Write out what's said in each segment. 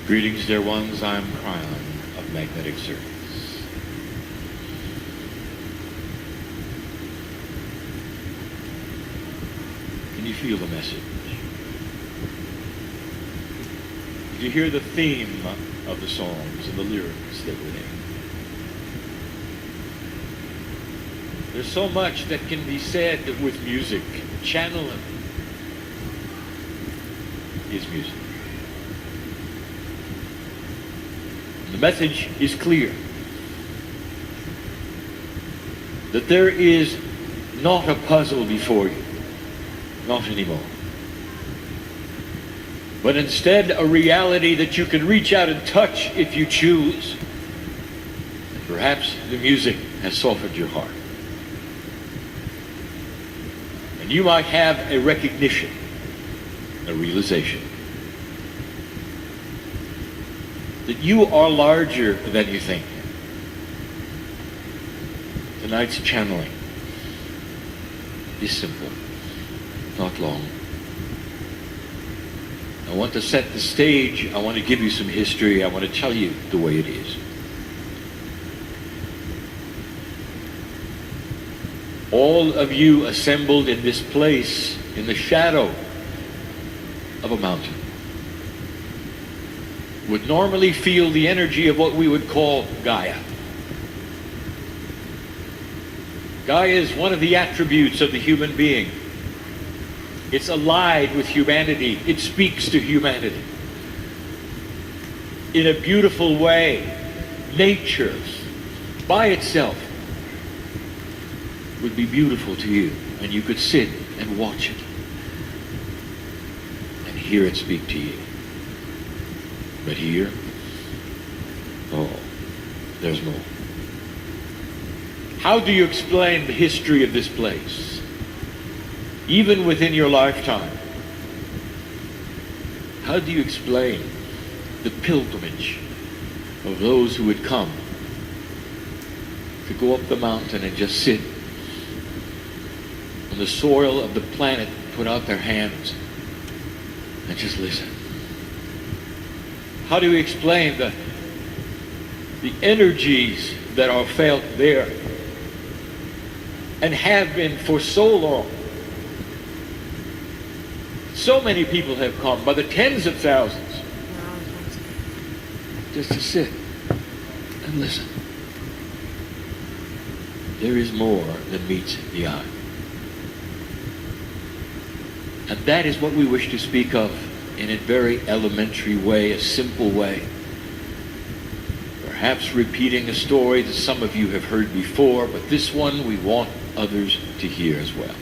Greetings, dear ones. I'm Carroll of Magnetic Circuits. Can you feel the message? Did you hear the theme of the songs and the lyrics that were there? There's so much that can be said with music. Channeling is music. The message is clear that there is not a puzzle before you, not anymore, but instead a reality that you can reach out and touch if you choose. And perhaps the music has softened your heart, and you might have a recognition, a realization that you are larger than you think. Tonight's channeling is simple, not long. I want to set the stage. I want to give you some history. I want to tell you the way it is. All of you assembled in this place in the shadow of a mountain would normally feel the energy of what we would call Gaia. Gaia is one of the attributes of the human being. It's allied with humanity. It speaks to humanity. In a beautiful way, nature by itself would be beautiful to you, and you could sit and watch it and hear it speak to you. But here, oh, there's more. How do you explain the history of this place, even within your lifetime? How do you explain the pilgrimage of those who would come to go up the mountain and just sit on the soil of the planet, put out their hands, and just listen? How do we explain the energies that are felt there and have been for so long? So many people have come by the tens of thousands just to sit and listen. There is more than meets the eye. And that is what we wish to speak of in a very elementary way, a simple way. Perhaps repeating a story that some of you have heard before, but this one we want others to hear as well.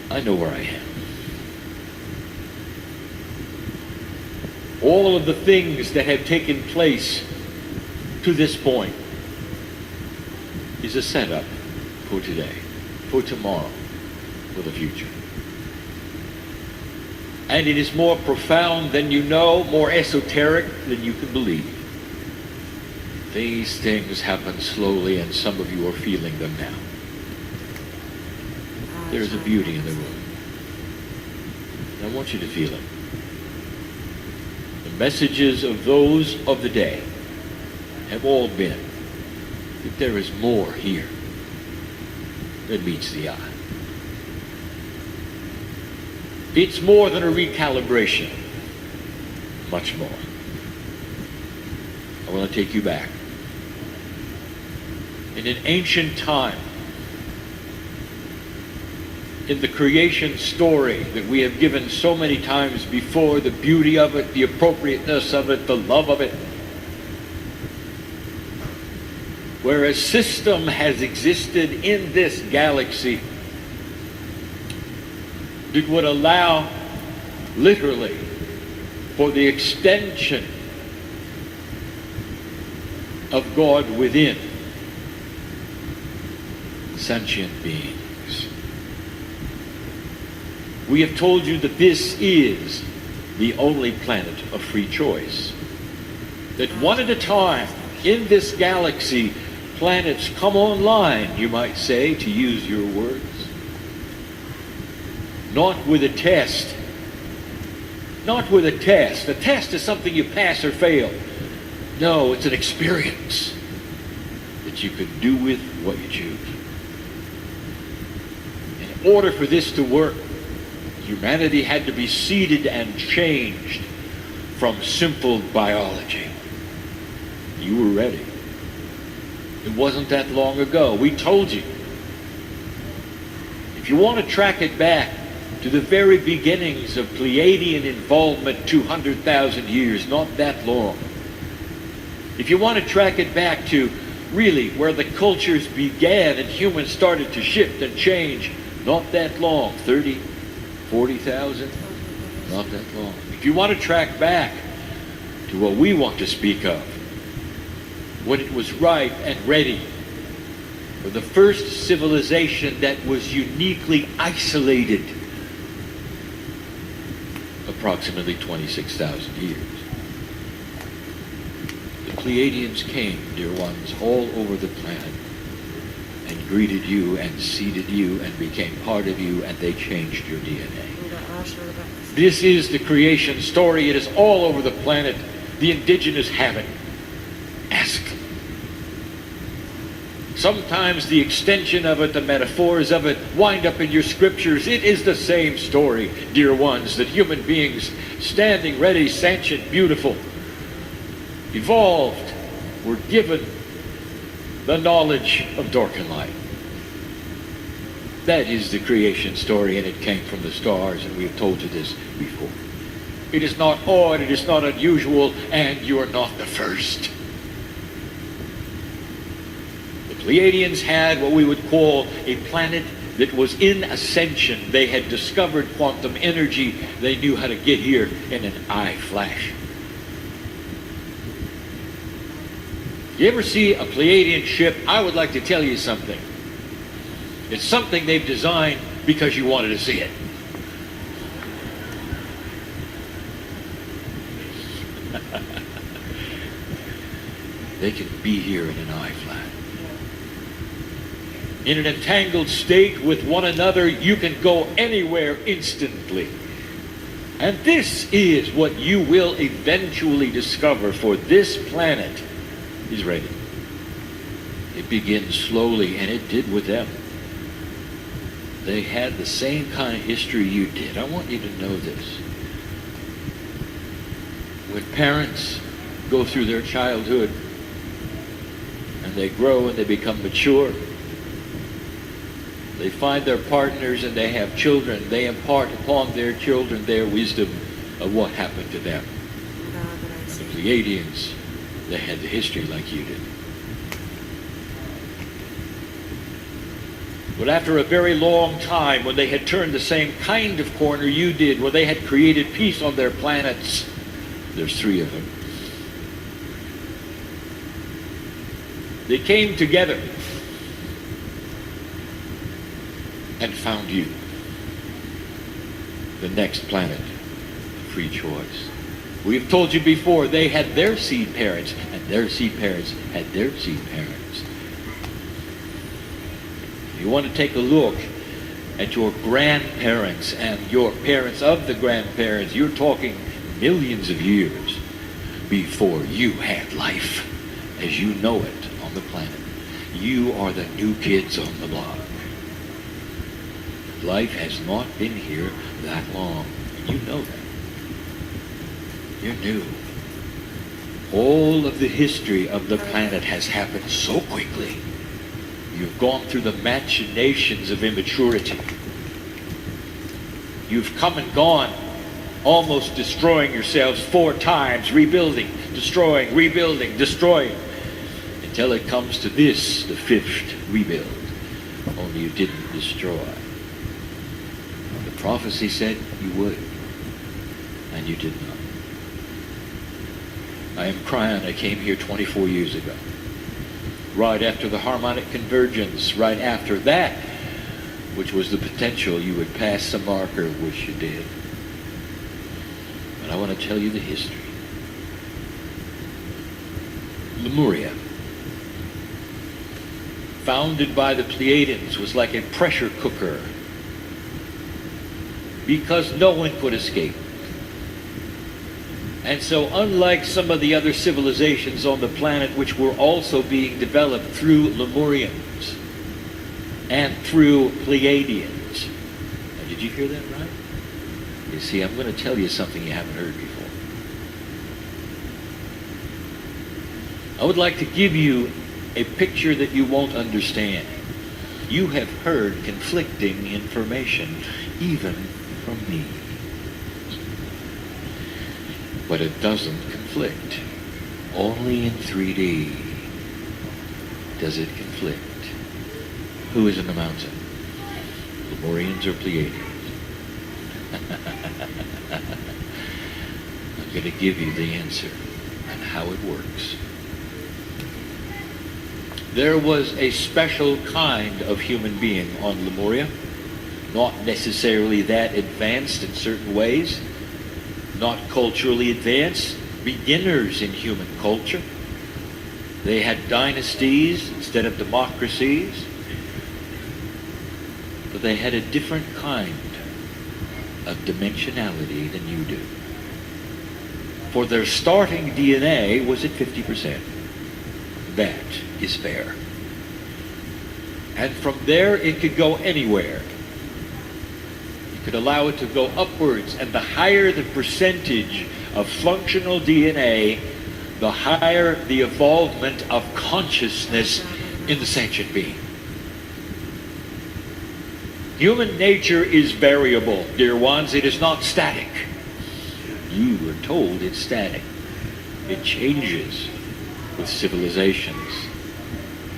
I know where I am. All of the things that have taken place to this point is a setup for today, for tomorrow, for the future. And it is more profound than you know, more esoteric than you can believe. These things happen slowly, and some of you are feeling them now. There is a beauty in the room. And I want you to feel it. The messages of those of the day have all been that there is more here than meets the eye. It's more than a recalibration, much more. I want to take you back. In an ancient time, in the creation story that we have given so many times before, the beauty of it, the appropriateness of it, the love of it, where a system has existed in this galaxy that would allow, literally, for the extension of God within sentient beings. We have told you that this is the only planet of free choice. That one at a time in this galaxy, planets come online, you might say, to use your words. Not with a test, Not with a test. A test is something you pass or fail. No, it's an experience that you could do with what you choose. In order for this to work, humanity had to be seeded and changed from simple biology. You were ready. It wasn't that long ago. We told you. If you want to track it back to the very beginnings of Pleiadian involvement 200,000 years, not that long. If you want to track it back to really where the cultures began and humans started to shift and change, not that long, 30, 40,000, not that long. If you want to track back to what we want to speak of, when it was ripe and ready for the first civilization that was uniquely isolated, approximately 26,000 years. The Pleiadians came, dear ones, all over the planet and greeted you and seeded you and became part of you, and they changed your DNA. This is the creation story. It is all over the planet. The indigenous have it. Ask them. Sometimes the extension of it, the metaphors of it, wind up in your scriptures. It is the same story, dear ones, that human beings, standing ready, sentient, beautiful, evolved, were given the knowledge of dark and light. That is the creation story, and it came from the stars, and we have told you this before. It is not odd, it is not unusual, and you are not the first. Pleiadians had what we would call a planet that was in ascension. They had discovered quantum energy. They knew how to get here in an eye flash. You ever see a Pleiadian ship? I would like to tell you something. It's something they've designed because you wanted to see it. They can be here in an eye flash. In an entangled state with one another, you can go anywhere instantly. And this is what you will eventually discover, for this planet is ready. It begins slowly, and it did with them. They had the same kind of history you did. I want you to know this. When parents go through their childhood, and they grow and they become mature, they find their partners and they have children. They impart upon their children their wisdom of what happened to them. The Pleiadians, they had the history like you did. But after a very long time, when they had turned the same kind of corner you did, where they had created peace on their planets, there's 3 of them, they came together and found you, the next planet, free choice. We have told you before, they had their seed parents, and their seed parents had their seed parents. If you want to take a look at your grandparents and your parents of the grandparents, you're talking millions of years before you had life as you know it on the planet. You are the new kids on the block. Life has not been here that long. And you know that. You're new. All of the history of the planet has happened so quickly. You've gone through the machinations of immaturity. You've come and gone, almost destroying yourselves 4 times, rebuilding, destroying, rebuilding, destroying, until it comes to this, the 5th rebuild. Only you didn't destroy. The prophecy said you would, and you did not. I am crying. I came here 24 years ago, right after the harmonic convergence, right after that, which was the potential you would pass the marker, which you did. But I want to tell you the history. Lemuria, founded by the Pleiadians, was like a pressure cooker because no one could escape. And so unlike some of the other civilizations on the planet which were also being developed through Lemurians and through Pleiadians. Now, did you hear that right? You see, I'm going to tell you something you haven't heard before. I would like to give you a picture that you won't understand. You have heard conflicting information, even from me. But it doesn't conflict. Only in 3D does it conflict. Who is in the mountain? Lemurians or Pleiadians? I'm going to give you the answer and how it works. There was a special kind of human being on Lemuria, not necessarily that advanced in certain ways, not culturally advanced, beginners in human culture. They had dynasties instead of democracies, but they had a different kind of dimensionality than you do. For their starting DNA was at 50%. That is fair. And from there it could go anywhere. You could allow it to go upwards, and the higher the percentage of functional DNA, the higher the evolvement of consciousness in the sentient being. Human nature is variable, dear ones. It is not static. You are told it's static. It changes with civilizations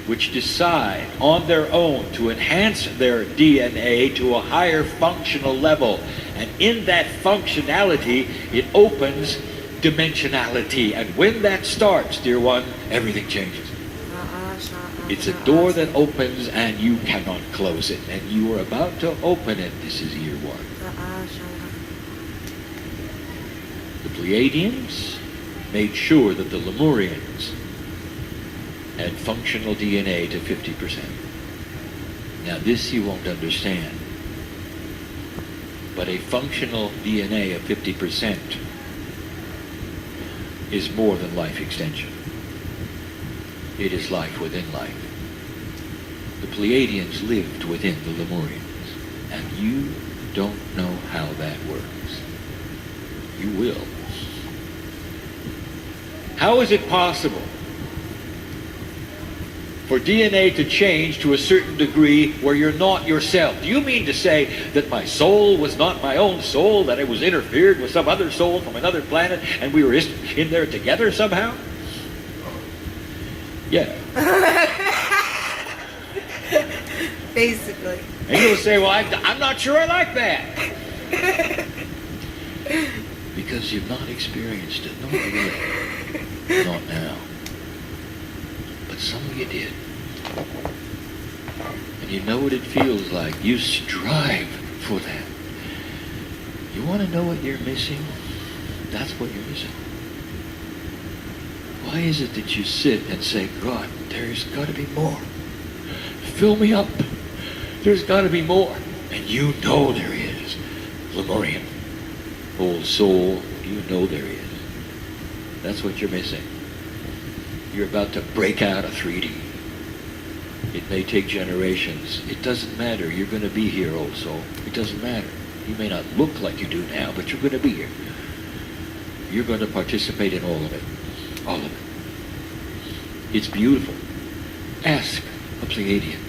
which decide on their own to enhance their DNA to a higher functional level. And in that functionality, it opens dimensionality. And when that starts, dear one, everything changes. It's a door that opens and you cannot close it. And you are about to open it. This is year one. The Pleiadians made sure that the Lemurians had functional DNA to 50%. Now this you won't understand. But a functional DNA of 50% is more than life extension. It is life within life. The Pleiadians lived within the Lemurians, and you don't know how that works. You will. How is it possible for DNA to change to a certain degree where you're not yourself? Do you mean to say that my soul was not my own soul, that it was interfered with some other soul from another planet, and we were in there together somehow? Yeah. Basically. And you'll say, well, I'm not sure I like that. Because you've not experienced it. Not really. Not now. But some of you did. And you know what it feels like. You strive for that. You want to know what you're missing? That's what you're missing. Why is it that you sit and say, God, there's got to be more. Fill me up. There's got to be more. And you know there is. Lemurian, old soul, you know there is. That's what you're missing. You're about to break out of 3D. It may take generations. It doesn't matter. You're going to be here, old soul. It doesn't matter. You may not look like you do now, but you're going to be here. You're going to participate in all of it. All of it. It's beautiful. Ask a Pleiadian.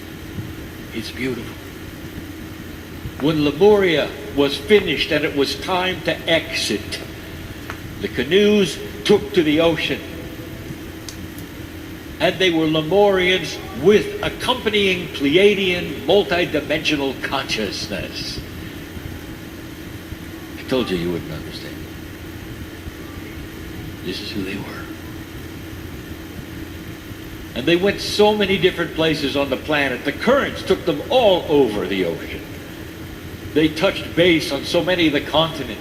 It's beautiful. When Lemuria was finished and it was time to exit, the canoes took to the ocean. And they were Lemurians with accompanying Pleiadian multidimensional consciousness. I told you you wouldn't understand. This is who they were. And they went so many different places on the planet. The currents took them all over the ocean. They touched base on so many of the continents.